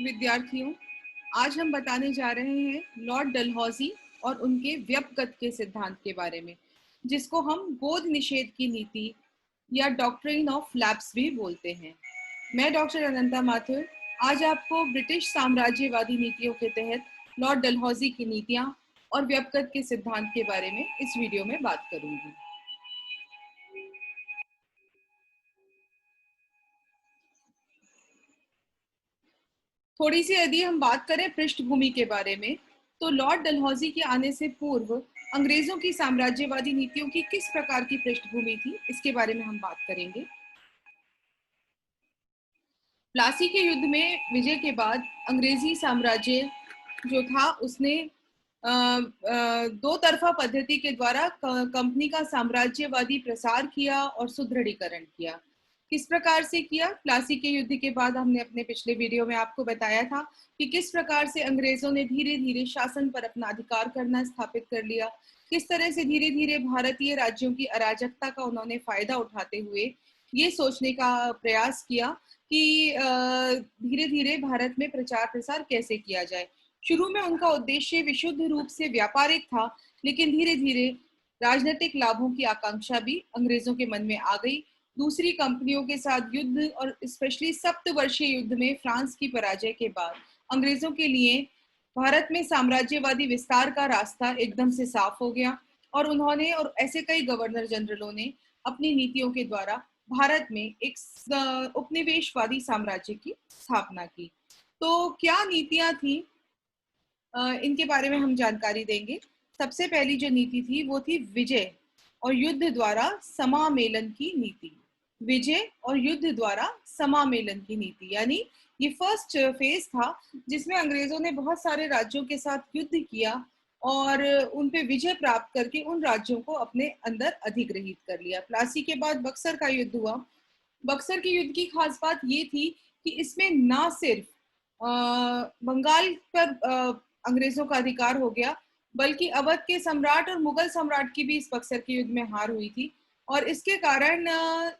विद्यार्थियों, आज हम बताने जा रहे हैं लॉर्ड डलहौजी और उनके व्यपगत के सिद्धांत के बारे में, जिसको हम बोध निषेध की नीति या डॉक्ट्रिन ऑफ लैप्स भी बोलते हैं। मैं डॉक्टर अनंता माथुर आज आपको ब्रिटिश साम्राज्यवादी नीतियों के तहत लॉर्ड डलहौजी की नीतियां और व्यपगत के सिद्धांत के बारे में इस वीडियो में बात करूंगी। थोड़ी सी यदि हम बात करें पृष्ठभूमि के बारे में, तो लॉर्ड डलहौजी के आने से पूर्व अंग्रेजों की साम्राज्यवादी नीतियों की किस प्रकार की पृष्ठभूमि थी, इसके बारे में हम बात करेंगे। प्लासी के युद्ध में विजय के बाद अंग्रेजी साम्राज्य जो था उसने दो तरफा पद्धति के द्वारा कंपनी का साम्राज्यवादी प्रसार किया और सुदृढ़ीकरण किया। किस प्रकार से किया? प्लासी के युद्ध के बाद हमने अपने पिछले वीडियो में आपको बताया था कि किस प्रकार से अंग्रेजों ने धीरे धीरे शासन पर अपना अधिकार करना स्थापित कर लिया, किस तरह से धीरे धीरे भारतीय राज्यों की अराजकता का उन्होंने फायदा उठाते हुए ये सोचने का प्रयास किया कि धीरे धीरे भारत में प्रचार प्रसार कैसे किया जाए। शुरू में उनका उद्देश्य विशुद्ध रूप से व्यापारिक था, लेकिन धीरे धीरे राजनीतिक लाभों की आकांक्षा भी अंग्रेजों के मन में आ गई। दूसरी कंपनियों के साथ युद्ध और स्पेशली सप्तवर्षीय युद्ध में फ्रांस की पराजय के बाद अंग्रेजों के लिए भारत में साम्राज्यवादी विस्तार का रास्ता एकदम से साफ हो गया और उन्होंने और ऐसे कई गवर्नर जनरलों ने अपनी नीतियों के द्वारा भारत में एक उपनिवेशवादी साम्राज्य की स्थापना की। तो क्या नीतियां थी, इनके बारे में हम जानकारी देंगे। सबसे पहली जो नीति थी वो थी विजय और युद्ध द्वारा समामेलन की नीति। विजय और युद्ध द्वारा समामेलन की नीति, यानी ये फर्स्ट फेज था जिसमें अंग्रेजों ने बहुत सारे राज्यों के साथ युद्ध किया और उन पे विजय प्राप्त करके उन राज्यों को अपने अंदर अधिग्रहित कर लिया। प्लासी के बाद बक्सर का युद्ध हुआ। बक्सर के युद्ध की खास बात ये थी कि इसमें ना सिर्फ बंगाल पर अंग्रेजों का अधिकार हो गया, बल्कि अवध के सम्राट और मुगल सम्राट की भी इस बक्सर के युद्ध में हार हुई थी और इसके कारण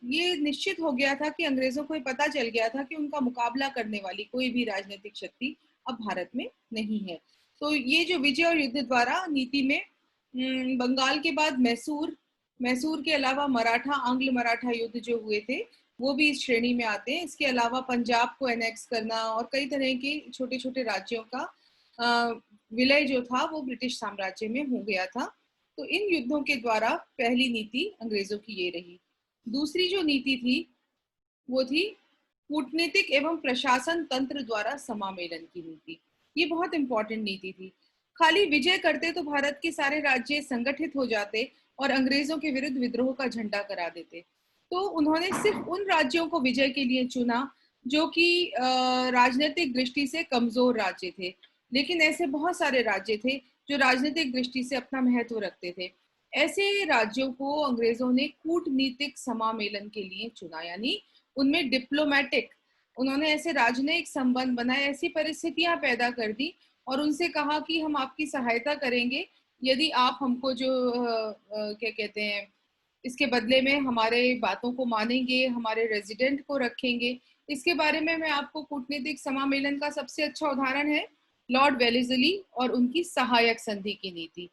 ये निश्चित हो गया था कि अंग्रेजों को पता चल गया था कि उनका मुकाबला करने वाली कोई भी राजनीतिक शक्ति अब भारत में नहीं है। तो ये जो विजय और युद्ध द्वारा नीति में बंगाल के बाद मैसूर के अलावा मराठा आंग्ल मराठा युद्ध जो हुए थे वो भी इस श्रेणी में आते हैं। इसके अलावा पंजाब को एनेक्स करना और कई तरह के छोटे छोटे राज्यों का विलय जो था वो ब्रिटिश साम्राज्य में हो गया था। तो इन युद्धों के द्वारा पहली नीति अंग्रेजों की ये रही। दूसरी जो नीति थी वो थी कूटनीतिक एवं प्रशासन तंत्र द्वारा समामेलन की नीति। ये बहुत इंपॉर्टेंट नीति थी। खाली विजय करते तो भारत के सारे राज्य संगठित हो जाते और अंग्रेजों के विरुद्ध विद्रोह का झंडा करा देते। तो उन्होंने सिर्फ उन राज्यों को विजय के लिए चुना जो कि राजनीतिक दृष्टि से कमजोर राज्य थे, लेकिन ऐसे बहुत सारे राज्य थे जो राजनीतिक दृष्टि से अपना महत्व रखते थे। ऐसे राज्यों को अंग्रेजों ने कूटनीतिक समामेलन के लिए चुना, यानी उनमें डिप्लोमेटिक उन्होंने ऐसे राजनयिक संबंध बनाए, ऐसी परिस्थितियां पैदा कर दी और उनसे कहा कि हम आपकी सहायता करेंगे यदि आप हमको जो क्या कहते हैं इसके बदले में हमारे बातों को मानेंगे, हमारे रेजिडेंट को रखेंगे। इसके बारे में मैं आपको कूटनीतिक समामेलन का सबसे अच्छा उदाहरण है लॉर्ड वेलेस्ली और उनकी सहायक संधि की नीति।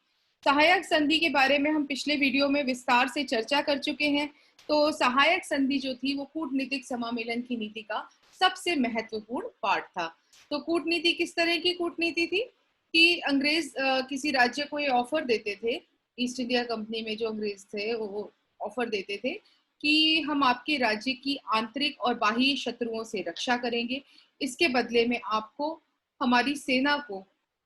सहायक संधि के बारे में हम पिछले वीडियो में विस्तार से चर्चा कर चुके हैं। तो सहायक संधि जो थी वो कूटनीतिक समामेलन की नीति का सबसे महत्वपूर्ण पार्ट था। तो कूटनीति किस तरह की कूटनीति थी कि अंग्रेज किसी राज्य को ये ऑफर देते थे, ईस्ट इंडिया कंपनी में जो अंग्रेज थे वो ऑफर देते थे कि हम आपके राज्य की आंतरिक और बाह्य शत्रुओं से रक्षा करेंगे, इसके बदले में आपको हमारी सेना को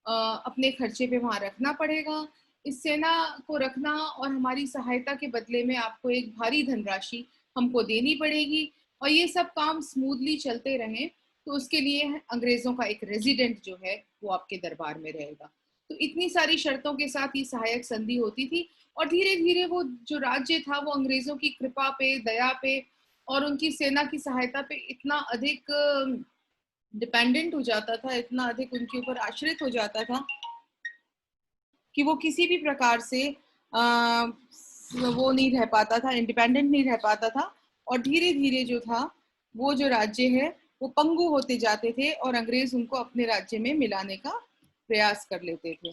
अपने खर्चे पे वहां रखना पड़ेगा। इस सेना को रखना और हमारी सहायता के बदले में आपको एक भारी धनराशि हमको देनी पड़ेगी और ये सब काम स्मूथली चलते रहें तो उसके लिए अंग्रेजों का एक रेजिडेंट जो है वो आपके दरबार में रहेगा। तो इतनी सारी शर्तों के साथ ये सहायक संधि होती थी और धीरे धीरे वो जो राज्य था वो अंग्रेजों की कृपा पे, दया पे और उनकी सेना की सहायता पे इतना अधिक डिपेंडेंट हो जाता था, इतना अधिक उनके ऊपर आश्रित हो जाता था कि वो किसी भी प्रकार से वो नहीं रह पाता था, इंडिपेंडेंट नहीं रह पाता था और धीरे धीरे जो था वो जो राज्य है वो पंगु होते जाते थे और अंग्रेज उनको अपने राज्य में मिलाने का प्रयास कर लेते थे।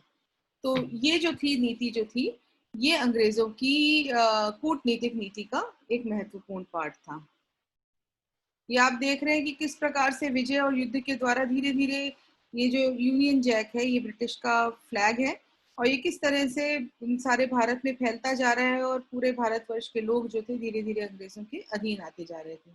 तो ये जो थी नीति जो थी, ये अंग्रेजों की कूटनीतिक नीति का एक महत्वपूर्ण पार्ट था। ये आप देख रहे हैं कि किस प्रकार से विजय और युद्ध के द्वारा धीरे धीरे ये जो यूनियन जैक है, ये ब्रिटिश का फ्लैग है, और ये किस तरह से सारे भारत में फैलता जा रहा है और पूरे भारतवर्ष के लोग जो थे धीरे धीरे अंग्रेजों के अधीन आते जा रहे थे।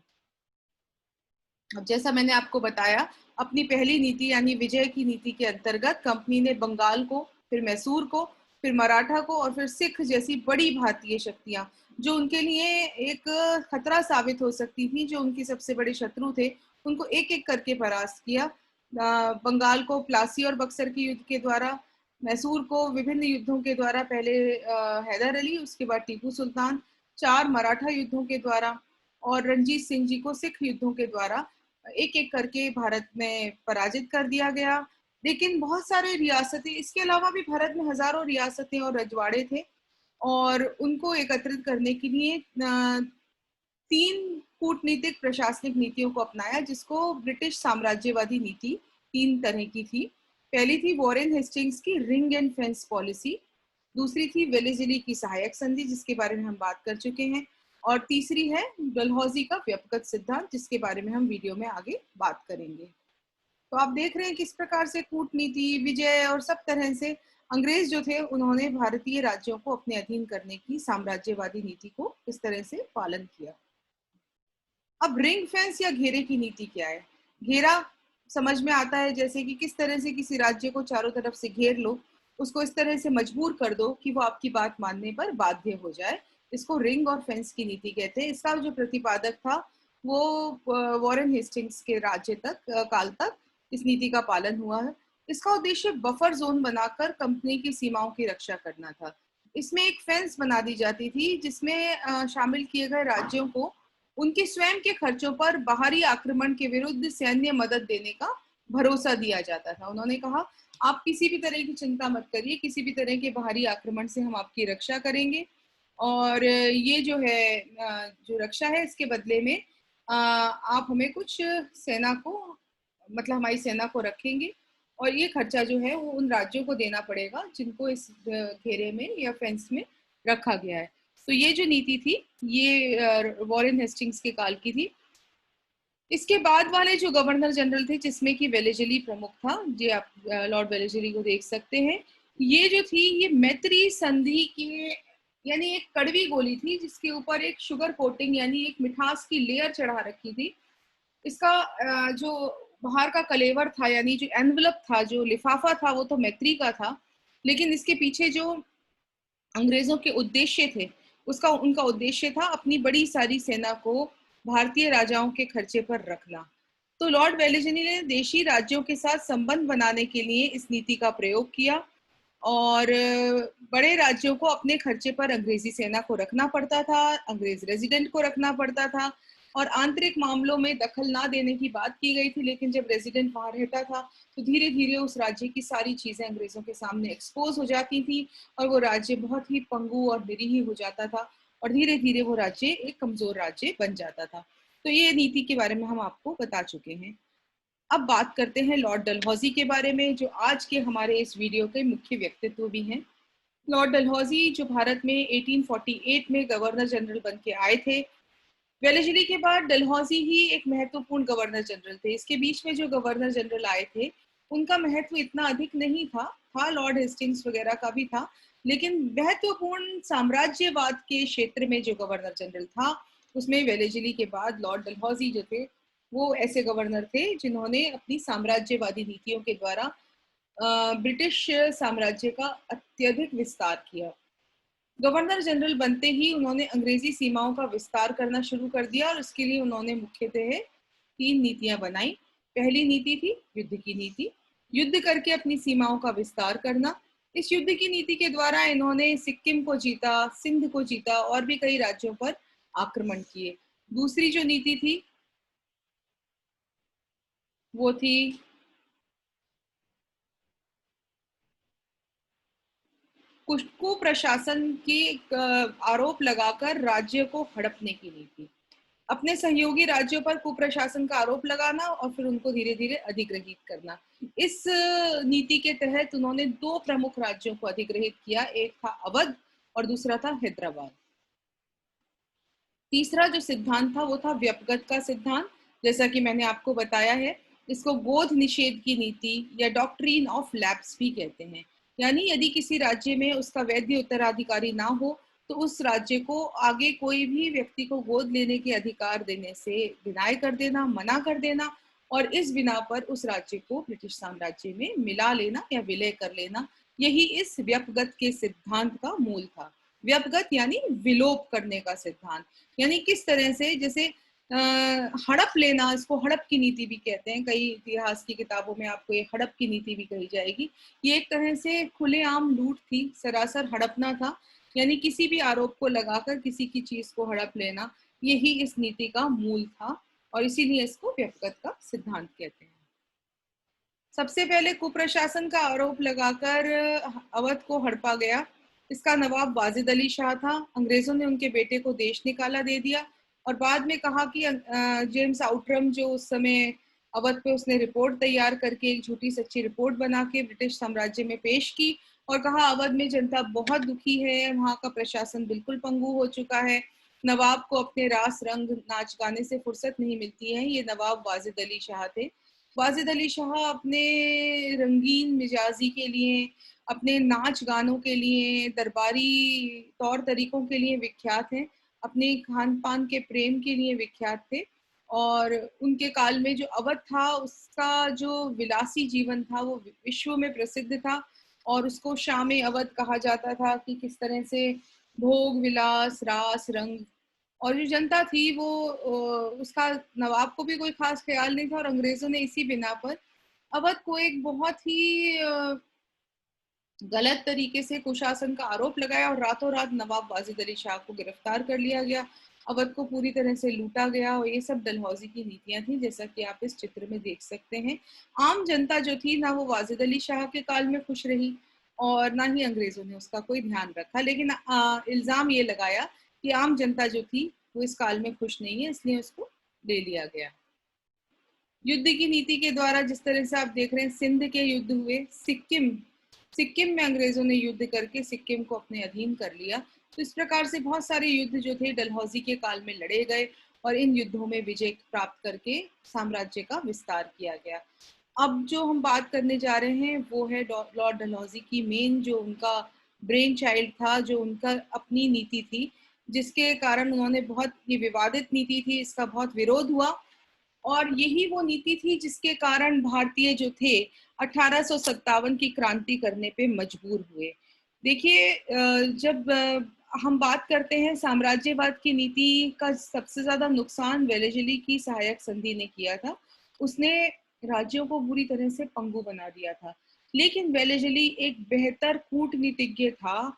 अब जैसा मैंने आपको बताया, अपनी पहली नीति यानी विजय की नीति के अंतर्गत कंपनी ने बंगाल को, फिर मैसूर को, फिर मराठा को और फिर सिख जैसी बड़ी भारतीय शक्तियां जो उनके लिए एक खतरा साबित हो सकती थी, जो उनके सबसे बड़े शत्रु थे, उनको एक एक करके परास्त किया। बंगाल को प्लासी और बक्सर के युद्ध के द्वारा, मैसूर को विभिन्न युद्धों के द्वारा, पहले हैदर अली, उसके बाद टीपू सुल्तान, 4 मराठा युद्धों के द्वारा और रणजीत सिंह जी को सिख युद्धों के द्वारा एक एक करके भारत में पराजित कर दिया गया। लेकिन बहुत सारे रियासतें, इसके अलावा भी भारत में हजारों रियासतें और रजवाड़े थे, और उनको एकत्रित करने के लिए 3 कूटनीतिक प्रशासनिक नीतियों को अपनाया, जिसको ब्रिटिश साम्राज्यवादी नीति 3 तरह की थी। पहली थी वॉरेन हेस्टिंग्स की रिंग एंड फेंस पॉलिसी, दूसरी थी वेलेस्ली की सहायक संधि, जिसके बारे में हम बात कर चुके हैं, और तीसरी है डलहौजी का व्यपगत सिद्धांत, जिसके बारे में हम वीडियो में आगे बात करेंगे। तो आप देख रहे हैं किस प्रकार से कूटनीति, विजय और सब तरह से अंग्रेज जो थे उन्होंने भारतीय राज्यों को अपने अधीन करने की साम्राज्यवादी नीति को किस तरह से पालन किया। अब रिंग फेंस या घेरे की नीति क्या है? घेरा समझ में आता है जैसे कि किस तरह से किसी राज्य को चारों तरफ से घेर लो, उसको इस तरह से मजबूर कर दो कि वो आपकी बात मानने पर बाध्य हो जाए। इसको रिंग और फेंस की नीति कहते हैं। इसका जो प्रतिपादक था वो वॉरेन हेस्टिंग्स के राज्य तक, काल तक इस नीति का पालन हुआ है। इसका उद्देश्य बफर जोन बनाकर कंपनी की सीमाओं की रक्षा करना था। इसमें एक फेंस बना दी जाती थी जिसमें शामिल किए गए राज्यों को उनके स्वयं के खर्चों पर बाहरी आक्रमण के विरुद्ध सैन्य मदद देने का भरोसा दिया जाता था। उन्होंने कहा, आप किसी भी तरह की चिंता मत करिए, किसी भी तरह के बाहरी आक्रमण से हम आपकी रक्षा करेंगे, और ये जो है जो रक्षा है, इसके बदले में आप हमें कुछ सेना को, मतलब हमारी सेना को रखेंगे, और ये खर्चा जो है वो उन राज्यों को देना पड़ेगा जिनको इस घेरे में या फेंस में रखा गया है। तो ये जो नीति थी, ये वॉरेन हेस्टिंग्स के काल की थी। इसके बाद वाले जो गवर्नर जनरल थे, जिसमें कि वेलेस्ली प्रमुख था, जी आप लॉर्ड वेलेस्ली को देख सकते हैं। ये जो थी, ये मैत्री संधि की, यानी एक कड़वी गोली थी जिसके ऊपर एक शुगर कोटिंग यानी एक मिठास की लेयर चढ़ा रखी थी। इसका जो बाहर का कलेवर था, यानी जो एनवलप था, जो लिफाफा था, वो तो मैत्री का था, लेकिन इसके पीछे जो अंग्रेजों के उद्देश्य थे, उसका उनका उद्देश्य था अपनी बड़ी सारी सेना को भारतीय राजाओं के खर्चे पर रखना। तो लॉर्ड वेलेस्ली ने देशी राज्यों के साथ संबंध बनाने के लिए इस नीति का प्रयोग किया, और बड़े राज्यों को अपने खर्चे पर अंग्रेजी सेना को रखना पड़ता था, अंग्रेज रेजिडेंट को रखना पड़ता था, और आंतरिक मामलों में दखल ना देने की बात की गई थी। लेकिन जब रेजिडेंट वहां रहता था तो धीरे धीरे उस राज्य की सारी चीजें अंग्रेजों के सामने एक्सपोज हो जाती थी, और वो राज्य बहुत ही पंगु और निरीह हो जाता था, और धीरे धीरे वो राज्य एक कमजोर राज्य बन जाता था। तो ये नीति के बारे में हम आपको बता चुके हैं। अब बात करते हैं लॉर्ड डलहौजी के बारे में, जो आज के हमारे इस वीडियो के मुख्य व्यक्तित्व भी हैं। लॉर्ड डलहौजी जो भारत में 1848 में गवर्नर जनरल बन के आए थे। वेलेस्ली के बाद डलहौजी ही एक महत्वपूर्ण गवर्नर जनरल थे। इसके बीच में जो गवर्नर जनरल आए थे उनका महत्व इतना अधिक नहीं था लॉर्ड हेस्टिंग्स वगैरह का भी था, लेकिन महत्वपूर्ण साम्राज्यवाद के क्षेत्र में जो गवर्नर जनरल था उसमें वेलेस्ली के बाद लॉर्ड डलहौजी जो थे वो ऐसे गवर्नर थे जिन्होंने अपनी साम्राज्यवादी नीतियों के द्वारा ब्रिटिश साम्राज्य का अत्यधिक विस्तार किया। गवर्नर जनरल बनते ही उन्होंने अंग्रेजी सीमाओं का विस्तार करना शुरू कर दिया, और उसके लिए उन्होंने मुख्यतः 3 नीतियां बनाई। पहली नीति थी युद्ध की नीति, युद्ध करके अपनी सीमाओं का विस्तार करना। इस युद्ध की नीति के द्वारा इन्होंने सिक्किम को जीता, सिंध को जीता, और भी कई राज्यों पर आक्रमण किए। दूसरी जो नीति थी वो थी कुप्रशासन के आरोप लगाकर राज्य को हड़पने की नीति। अपने सहयोगी राज्यों पर कुप्रशासन का आरोप लगाना और फिर उनको धीरे धीरे अधिग्रहित करना। इस नीति के तहत उन्होंने दो प्रमुख राज्यों को अधिग्रहित किया, एक था अवध और दूसरा था हैदराबाद। तीसरा जो सिद्धांत था वो था व्यपगत का सिद्धांत, जैसा कि मैंने आपको बताया है। इसको गोद निषेध की नीति या डॉक्ट्रिन ऑफ लैप्स भी कहते हैं। यानी यदि किसी राज्य में उसका वैध उत्तराधिकारी ना हो तो उस राज्य को आगे कोई भी व्यक्ति को गोद लेने के अधिकार देने से डिनाय कर देना, मना कर देना, और इस बिना पर उस राज्य को ब्रिटिश साम्राज्य में मिला लेना या विलय कर लेना। यही इस व्यपगत के सिद्धांत का मूल था। व्यपगत यानी विलोप करने का सिद्धांत। यानी किस तरह से, जैसे हड़प लेना, इसको हड़प की नीति भी कहते हैं। कई इतिहास की किताबों में आपको ये हड़प की नीति भी कही जाएगी। ये एक तरह से खुलेआम लूट थी, सरासर हड़पना था। यानी किसी भी आरोप को लगाकर किसी की चीज को हड़प लेना, यही इस नीति का मूल था और इसीलिए इसको व्यपगत का सिद्धांत कहते हैं। सबसे पहले कुप्रशासन का आरोप लगाकर अवध को हड़पा गया। इसका नवाब वाजिद अली शाह था। अंग्रेजों ने उनके बेटे को देश निकाला दे दिया और बाद में कहा कि जेम्स आउटरम, जो उस समय अवध पे उसने रिपोर्ट तैयार करके एक झूठी सच्ची रिपोर्ट बना के ब्रिटिश साम्राज्य में पेश की और कहा अवध में जनता बहुत दुखी है, वहाँ का प्रशासन बिल्कुल पंगु हो चुका है, नवाब को अपने रास रंग नाच गाने से फुर्सत नहीं मिलती है। ये नवाब वाजिद अली शाह थे। वाजिद अली शाह अपने रंगीन मिजाजी के लिए, अपने नाच गानों के लिए, दरबारी तौर तरीकों के लिए विख्यात हैं, अपने खान पान के प्रेम के लिए विख्यात थे। और उनके काल में जो अवध था उसका जो विलासी जीवन था वो विश्व में प्रसिद्ध था और उसको शाम अवध कहा जाता था कि किस तरह से भोग विलास रास रंग। और जो जनता थी वो उसका नवाब को भी कोई खास ख्याल नहीं था और अंग्रेजों ने इसी बिना पर अवध को एक बहुत ही गलत तरीके से कुशासन का आरोप लगाया और रातों रात नवाब वाजिद अली शाह को गिरफ्तार कर लिया गया। अवध को पूरी तरह से लूटा गया और ये सब डलहौजी की नीतियां थी, जैसा कि आप इस चित्र में देख सकते हैं। आम जनता जो थी ना वो वाजिद अली शाह के काल में खुश रही और ना ही अंग्रेजों ने उसका कोई ध्यान रखा, लेकिन इल्जाम ये लगाया कि आम जनता जो थी वो इस काल में खुश नहीं है, इसलिए उसको ले लिया गया। युद्ध की नीति के द्वारा जिस तरह से आप देख रहे हैं सिंध के युद्ध हुए, सिक्किम में अंग्रेजों ने युद्ध करके सिक्किम को अपने अधीन कर लिया। तो इस प्रकार से बहुत सारे युद्ध जो थे डलहौजी के काल में लड़े गए और इन युद्धों में विजय प्राप्त करके साम्राज्य का विस्तार किया गया। अब जो हम बात करने जा रहे हैं वो है लॉर्ड डलहौजी की मेन जो उनका ब्रेन चाइल्ड था, जो उनका अपनी नीति थी, जिसके कारण उन्होंने बहुत, ये विवादित नीति थी, इसका बहुत विरोध हुआ और यही वो नीति थी जिसके कारण भारतीय जो थे 1857 की क्रांति करने पे मजबूर हुए। देखिए, जब हम बात करते हैं साम्राज्यवाद की नीति का, सबसे ज्यादा नुकसान वेलेस्ली की सहायक संधि ने किया था। उसने राज्यों को बुरी तरह से पंगु बना दिया था, लेकिन वेलेस्ली एक बेहतर कूटनीतिज्ञ था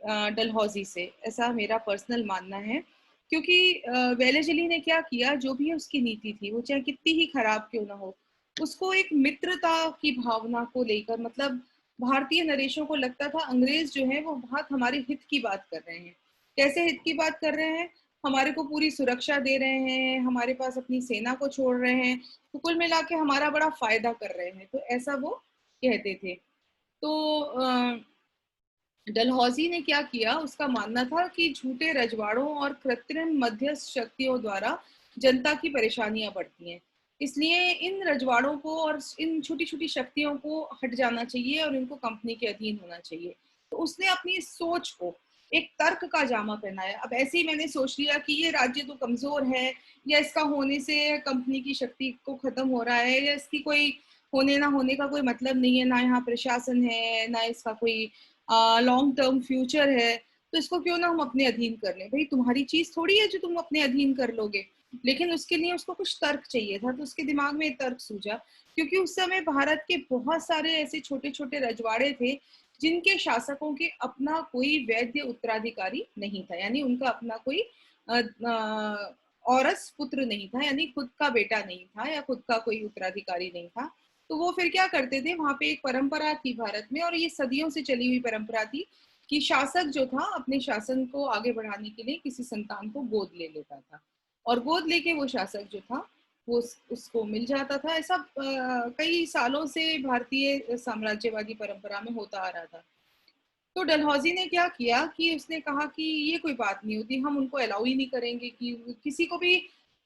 डलहौजी से, ऐसा मेरा पर्सनल मानना है। क्योंकि वेलेस्ली ने क्या किया, जो भी उसकी नीति थी वो चाहे कितनी ही खराब क्यों ना हो, उसको एक मित्रता की भावना को लेकर, मतलब भारतीय नरेशों को लगता था अंग्रेज जो है वो बहुत हमारे हित की बात कर रहे हैं। कैसे हित की बात कर रहे हैं? हमारे को पूरी सुरक्षा दे रहे हैं, हमारे पास अपनी सेना को छोड़ रहे हैं, तो कुल मिला के हमारा बड़ा फायदा कर रहे हैं, तो ऐसा वो कहते थे। तो डलहौजी ने क्या किया, उसका मानना था कि झूठे रजवाड़ों और कृत्रिम मध्यस्थ शक्तियों द्वारा जनता की परेशानियां बढ़ती हैं, इसलिए इन रजवाड़ों को और इन छोटी छोटी शक्तियों को हट जाना चाहिए और इनको कंपनी के अधीन होना चाहिए। तो उसने अपनी सोच को एक तर्क का जामा पहनाया। अब ऐसे ही मैंने सोच लिया कि ये राज्य तो कमजोर है, या इसका होने से कंपनी की शक्ति को खत्म हो रहा है, या इसकी कोई होने ना होने का कोई मतलब नहीं है, ना यहाँ प्रशासन है, ना इसका कोई लॉन्ग टर्म फ्यूचर है, तो इसको क्यों ना हम अपने अधीन कर लें। भाई तुम्हारी चीज थोड़ी है जो तुम अपने अधीन कर लोगे, लेकिन उसके लिए उसको कुछ तर्क चाहिए था। तो उसके दिमाग में एक तर्क सूझा, क्योंकि उस समय भारत के बहुत सारे ऐसे छोटे छोटे रजवाड़े थे जिनके शासकों के अपना कोई वैध उत्तराधिकारी नहीं था, यानी उनका अपना कोई औरस पुत्र नहीं था, यानी खुद का बेटा नहीं था या खुद का कोई उत्तराधिकारी नहीं था। तो वो फिर क्या करते थे, वहां पे एक परंपरा थी भारत में, और ये सदियों से चली हुई परंपरा थी कि शासक जो था अपने शासन को आगे बढ़ाने के लिए किसी संतान को गोद ले लेता था। और गोद लेके वो शासक जो था वो उसको मिल जाता था। ऐसा कई सालों से भारतीय साम्राज्यवादी परंपरा में होता आ रहा था। तो डलहौजी ने क्या किया कि उसने कहा कि ये कोई बात नहीं होती, हम उनको अलाउ ही नहीं करेंगे कि किसी को भी,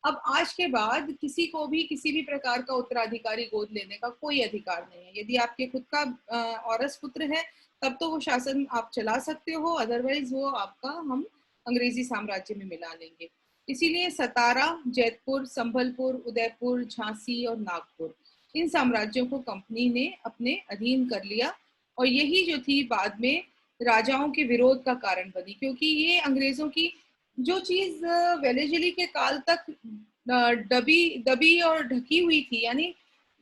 अब आज के बाद किसी को भी किसी भी प्रकार का उत्तराधिकारी गोद लेने का कोई अधिकार नहीं है। यदि आपके खुद का औरस पुत्र है तब तो वो शासन आप चला सकते हो, अदरवाइज वो आपका हम अंग्रेजी साम्राज्य में मिला लेंगे। इसीलिए सतारा, जैतपुर, संभलपुर, उदयपुर, झांसी और नागपुर, इन साम्राज्यों को कंपनी ने अपने अधीन कर लिया। और यही जो थी बाद में राजाओं के विरोध का कारण बनी, क्योंकि ये अंग्रेजों की जो चीज वेलेजली के काल तक दबी दबी और ढकी हुई थी, यानी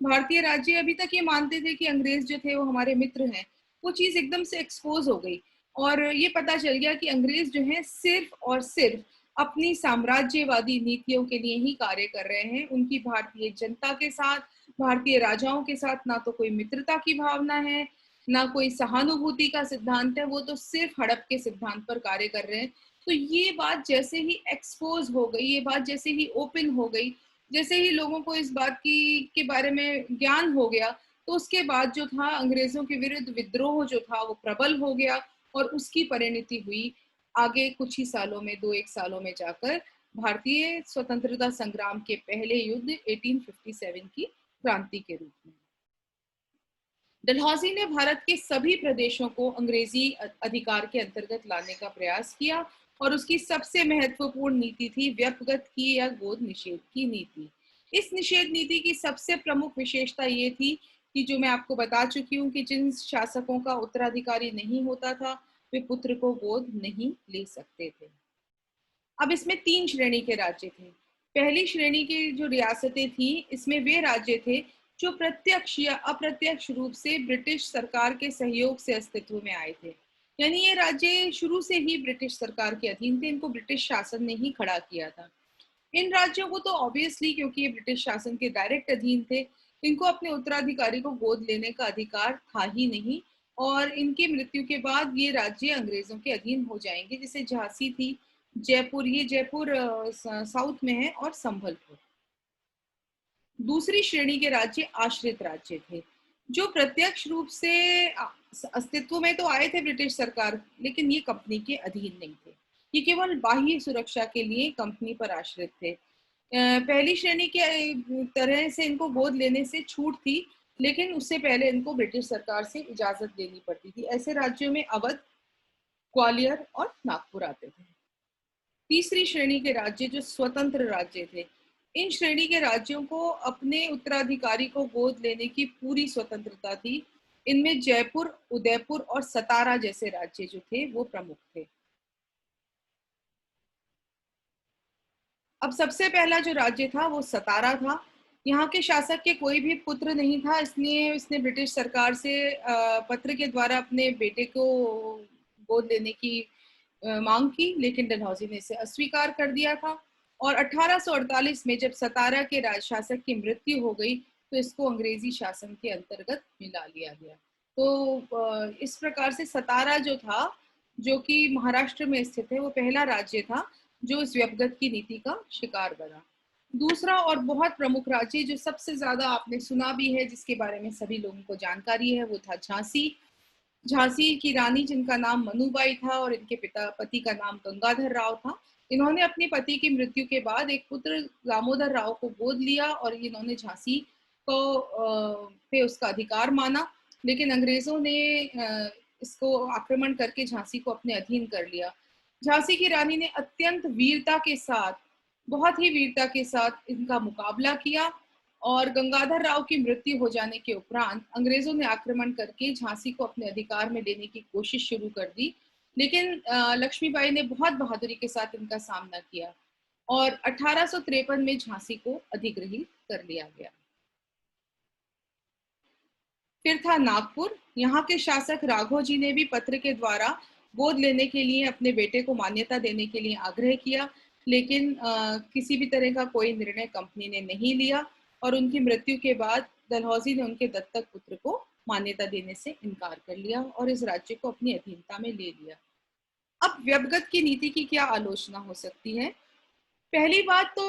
भारतीय राज्य अभी तक ये मानते थे कि अंग्रेज जो थे वो हमारे मित्र हैं, वो चीज एकदम से एक्सपोज हो गई। और ये पता चल गया कि अंग्रेज जो हैं सिर्फ और सिर्फ अपनी साम्राज्यवादी नीतियों के लिए ही कार्य कर रहे हैं। उनकी भारतीय जनता के साथ, भारतीय राजाओं के साथ ना तो कोई मित्रता की भावना है, ना कोई सहानुभूति का सिद्धांत है, वो तो सिर्फ हड़प के सिद्धांत पर कार्य कर रहे हैं। तो ये बात जैसे ही एक्सपोज हो गई, ये बात जैसे ही ओपन हो गई, जैसे ही लोगों को इस बात की के बारे में ज्ञान हो गया, तो उसके बाद जो था अंग्रेजों के विरुद्ध विद्रोह जो था वो प्रबल हो गया। और उसकी परिणति हुई आगे कुछ ही सालों में, 2-1 सालों में जाकर भारतीय स्वतंत्रता संग्राम के पहले युद्ध 1857 की क्रांति के रूप में। डलहौजी ने भारत के सभी प्रदेशों को अंग्रेजी अधिकार के अंतर्गत लाने का प्रयास किया और उसकी सबसे महत्वपूर्ण नीति थी व्यपगत की या गोद निषेध की नीति। इस निषेध नीति की सबसे प्रमुख विशेषता ये थी कि जो मैं आपको बता चुकी हूँ कि जिन शासकों का उत्तराधिकारी नहीं होता था वे पुत्र को गोद नहीं ले सकते थे। अब इसमें 3 श्रेणी के राज्य थे। पहली श्रेणी की जो रियासतें थी, इसमें वे राज्य थे जो प्रत्यक्ष या अप्रत्यक्ष रूप से ब्रिटिश सरकार के सहयोग से अस्तित्व में आए थे। यानी ये राज्य शुरू से ही ब्रिटिश सरकार के अधीन थे, इनको ब्रिटिश शासन ने ही खड़ा किया था। इन राज्यों को तो ऑब्वियसली, क्योंकि ये ब्रिटिश शासन के डायरेक्ट अधीन थे, इनको अपने उत्तराधिकारी को गोद लेने का अधिकार था ही नहीं। और इनकी मृत्यु के बाद ये राज्य अंग्रेजों के अधीन हो जाएंगे। जैसे झांसी थी, जयपुर, ये जयपुर साउथ में है, और संभलपुर। दूसरी श्रेणी के राज्य आश्रित राज्य थे, जो प्रत्यक्ष रूप से अस्तित्व में तो आए थे ब्रिटिश सरकार, लेकिन ये कंपनी के अधीन नहीं थे। ये केवल बाह्य सुरक्षा के लिए कंपनी पर आश्रित थे। पहली श्रेणी के तरह से इनको गोद लेने से छूट थी, लेकिन उससे पहले इनको ब्रिटिश सरकार से इजाजत लेनी पड़ती थी। ऐसे राज्यों में अवध, ग्वालियर और नागपुर आते थे। तीसरी श्रेणी के राज्य जो स्वतंत्र राज्य थे, इन श्रेणी के राज्यों को अपने उत्तराधिकारी को गोद लेने की पूरी स्वतंत्रता थी। इनमें जयपुर, उदयपुर और सतारा जैसे राज्य जो थे वो प्रमुख थे। अब सबसे पहला जो राज्य था वो सतारा था। यहाँ के शासक के कोई भी पुत्र नहीं था, इसलिए इसने ब्रिटिश सरकार से पत्र के द्वारा अपने बेटे को गोद लेने की मांग की, लेकिन डलहौजी ने इसे अस्वीकार कर दिया था। और 1848 में जब सतारा के राजशासक की मृत्यु हो गई तो इसको अंग्रेजी शासन के अंतर्गत मिला लिया गया। तो इस प्रकार से सतारा जो था, जो कि महाराष्ट्र में स्थित है, वो पहला राज्य था जो इस व्यपगत की नीति का शिकार बना। दूसरा और बहुत प्रमुख राज्य जो सबसे ज्यादा आपने सुना भी है, जिसके बारे में सभी लोगों को जानकारी है, वो था झांसी। झांसी की रानी जिनका नाम मनुबाई था और इनके पति का नाम गंगाधर राव था, इन्होंने अपने पति की मृत्यु के बाद एक पुत्र दामोदर राव को गोद लिया और इन्होंने झांसी को पे उसका अधिकार माना। लेकिन अंग्रेजों ने इसको आक्रमण करके झांसी को अपने अधीन कर लिया। झांसी की रानी ने अत्यंत वीरता के साथ, बहुत ही वीरता के साथ इनका मुकाबला किया और गंगाधर राव की मृत्यु हो जाने के उपरांत अंग्रेजों ने आक्रमण करके झांसी को अपने अधिकार में लेने की कोशिश शुरू कर दी। लेकिन लक्ष्मीबाई ने बहुत बहादुरी के साथ इनका सामना किया और 1853 में झांसी को अधिग्रहित कर लिया गया। फिर था नागपुर। यहाँ के शासक राघोजी ने भी पत्र के द्वारा गोद लेने के लिए अपने बेटे को मान्यता देने के लिए आग्रह किया, लेकिन किसी भी तरह का कोई निर्णय कंपनी ने नहीं लिया और उनकी मृत्यु के बाद डलहौजी ने उनके दत्तक पुत्र को मान्यता देने से इनकार कर लिया और इस राज्य को अपनी अधीनता में ले लिया। अब व्यपगत की नीति की क्या आलोचना हो सकती है? पहली बात तो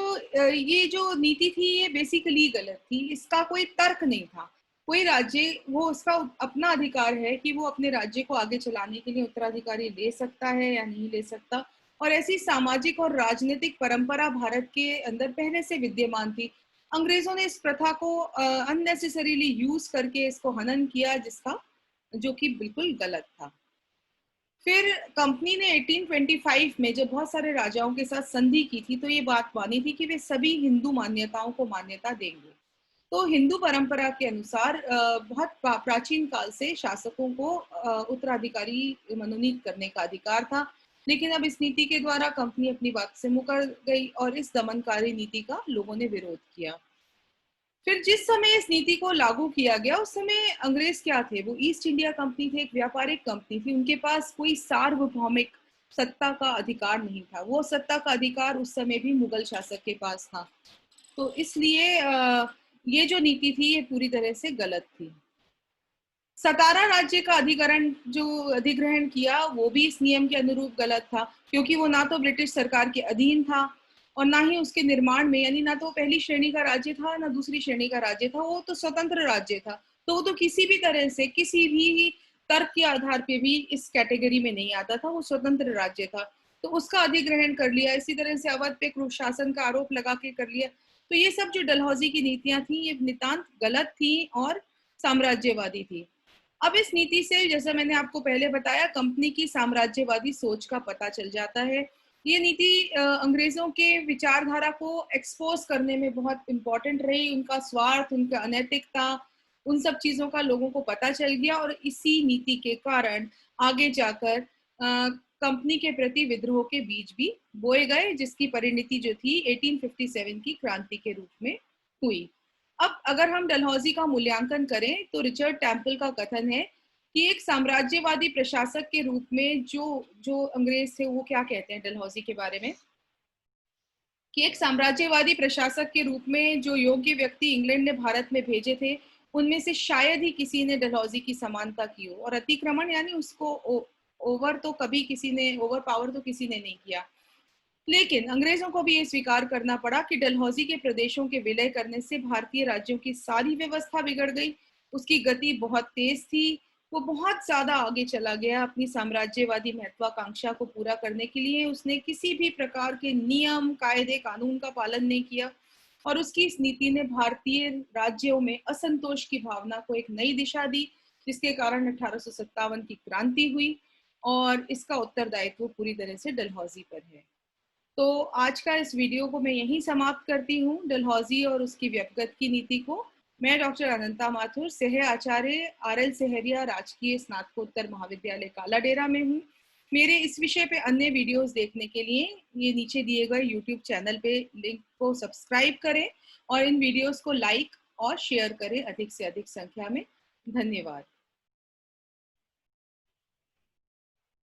ये जो नीति थी ये बेसिकली गलत थी, इसका कोई तर्क नहीं था। कोई राज्य, वो उसका अपना अधिकार है कि वो अपने राज्य को आगे चलाने के लिए उत्तराधिकारी ले सकता है या नहीं ले सकता, और ऐसी सामाजिक और राजनीतिक परंपरा भारत के अंदर पहले से विद्यमान थी। अंग्रेजों ने इस प्रथा को अननेसेसरीली यूज करके इसको हनन किया, जिसका जो कि बिल्कुल गलत था। फिर कंपनी ने 1825 में जब बहुत सारे राजाओं के साथ संधि की थी, तो ये बात मानी थी कि वे सभी हिंदू मान्यताओं को मान्यता देंगे। तो हिंदू परंपरा के अनुसार बहुत प्राचीन काल से शासकों को उत्तराधिकारी मनोनीत करने का अधिकार था, लेकिन अब इस नीति के द्वारा कंपनी अपनी बात से मुकर गई और इस दमनकारी नीति का लोगों ने विरोध किया। फिर जिस समय इस नीति को लागू किया गया, उस समय अंग्रेज क्या थे? वो ईस्ट इंडिया कंपनी थे, एक व्यापारिक कंपनी थी। उनके पास कोई सार्वभौमिक सत्ता का अधिकार नहीं था। वो सत्ता का अधिकार उस समय भी मुगल शासक के पास था। तो इसलिए ये जो नीति थी ये पूरी तरह से गलत थी। सतारा राज्य का अधिग्रहण किया, वो भी इस नियम के अनुरूप गलत था, क्योंकि वो ना तो ब्रिटिश सरकार के अधीन था और ना ही उसके निर्माण में, यानी ना तो पहली श्रेणी का राज्य था ना दूसरी श्रेणी का राज्य था, वो तो स्वतंत्र राज्य था। तो वो तो किसी भी तरह से, किसी भी तर्क के आधार पे भी इस कैटेगरी में नहीं आता था, वो स्वतंत्र राज्य था। तो उसका अधिग्रहण कर लिया। इसी तरह से अवध पे कुशासन का आरोप लगा के कर लिया। तो ये सब जो डलहौजी की नीतियां थी, ये नितांत गलत थी और साम्राज्यवादी थी। अब इस नीति से, जैसा मैंने आपको पहले बताया, कंपनी की साम्राज्यवादी सोच का पता चल जाता है। ये नीति अंग्रेजों के विचारधारा को एक्सपोज करने में बहुत इंपॉर्टेंट रही। उनका स्वार्थ, उनका अनैतिकता, उन सब चीजों का लोगों को पता चल गया और इसी नीति के कारण आगे जाकर कंपनी के प्रति विद्रोह के बीज भी बोए गए, जिसकी परिणति जो थी 1857 की क्रांति के रूप में हुई। अब अगर हम डलहौजी का मूल्यांकन करें तो रिचर्ड टेम्पल का कथन है कि एक साम्राज्यवादी प्रशासक के रूप में जो अंग्रेज थे, वो क्या कहते हैं डलहौजी के बारे में, कि एक साम्राज्यवादी प्रशासक के रूप में जो योग्य व्यक्ति इंग्लैंड ने भारत में भेजे थे, उनमें से शायद ही किसी ने डलहौजी की समानता की हो, और अतिक्रमण यानी उसको ओवर पावर तो किसी ने नहीं किया। लेकिन अंग्रेजों को भी ये स्वीकार करना पड़ा कि डलहौजी के प्रदेशों के विलय करने से भारतीय राज्यों की सारी व्यवस्था बिगड़ गई। उसकी गति बहुत तेज थी, वो बहुत ज्यादा आगे चला गया अपनी साम्राज्यवादी महत्वाकांक्षा को पूरा करने के लिए। उसने किसी भी प्रकार के नियम, कायदे, कानून का पालन नहीं किया और उसकी इस नीति ने भारतीय राज्यों में असंतोष की भावना को एक नई दिशा दी, जिसके कारण 1857 की क्रांति हुई और इसका उत्तरदायित्व पूरी तरह से डलहौजी पर है। तो आज का इस वीडियो को मैं यहीं समाप्त करती हूँ, डलहौजी और उसकी व्यक्तिगत की नीति को। मैं डॉक्टर अनंता माथुर, सह आचार्य RL सहरिया राजकीय स्नातकोत्तर महाविद्यालय काला डेरा में हूँ। मेरे इस विषय पे अन्य वीडियोस देखने के लिए ये नीचे दिए गए YouTube चैनल पे लिंक को सब्सक्राइब करें और इन वीडियोस को लाइक और शेयर करें अधिक से अधिक संख्या में। धन्यवाद।